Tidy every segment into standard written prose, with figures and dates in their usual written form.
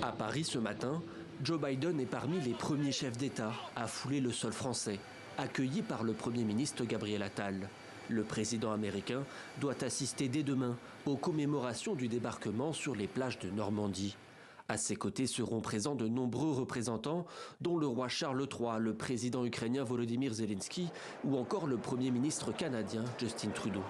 À Paris ce matin, Joe Biden est parmi les premiers chefs d'État à fouler le sol français, accueilli par le Premier ministre Gabriel Attal. Le président américain doit assister dès demain aux commémorations du débarquement sur les plages de Normandie. À ses côtés seront présents de nombreux représentants, dont le roi Charles III, le président ukrainien Volodymyr Zelensky ou encore le Premier ministre canadien Justin Trudeau.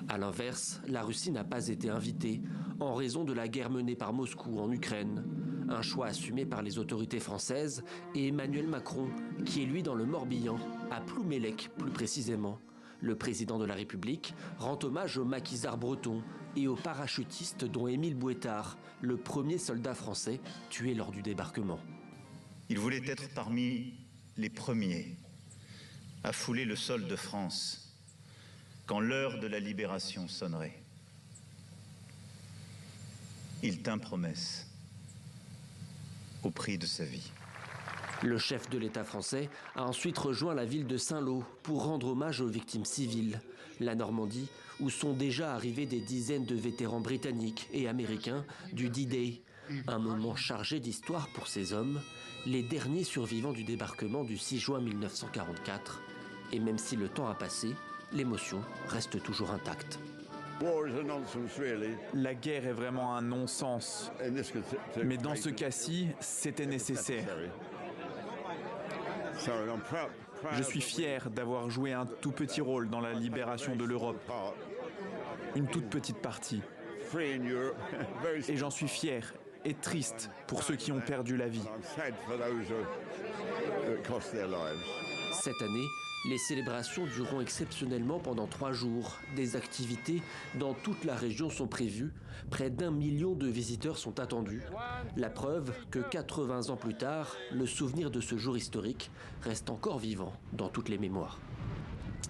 A l'inverse, la Russie n'a pas été invitée en raison de la guerre menée par Moscou en Ukraine. Un choix assumé par les autorités françaises et Emmanuel Macron, qui est lui dans le Morbihan, à Ploumellec plus précisément. Le président de la République rend hommage aux maquisards bretons et aux parachutistes dont Émile Bouétard, le premier soldat français tué lors du débarquement. Il voulait être parmi les premiers à fouler le sol de France quand l'heure de la libération sonnerait. Il tint promesse au prix de sa vie. Le chef de l'État français a ensuite rejoint la ville de Saint-Lô pour rendre hommage aux victimes civiles. La Normandie, où sont déjà arrivés des dizaines de vétérans britanniques et américains du D-Day. Un moment chargé d'histoire pour ces hommes, les derniers survivants du débarquement du 6 juin 1944. Et même si le temps a passé, l'émotion reste toujours intacte. La guerre est vraiment un non-sens. Mais dans ce cas-ci, c'était nécessaire. Je suis fier d'avoir joué un tout petit rôle dans la libération de l'Europe. Une toute petite partie. Et j'en suis fier et triste pour ceux qui ont perdu la vie. Cette année, les célébrations dureront exceptionnellement pendant 3 jours. Des activités dans toute la région sont prévues. Près d'1 million de visiteurs sont attendus. La preuve que 80 ans plus tard, le souvenir de ce jour historique reste encore vivant dans toutes les mémoires.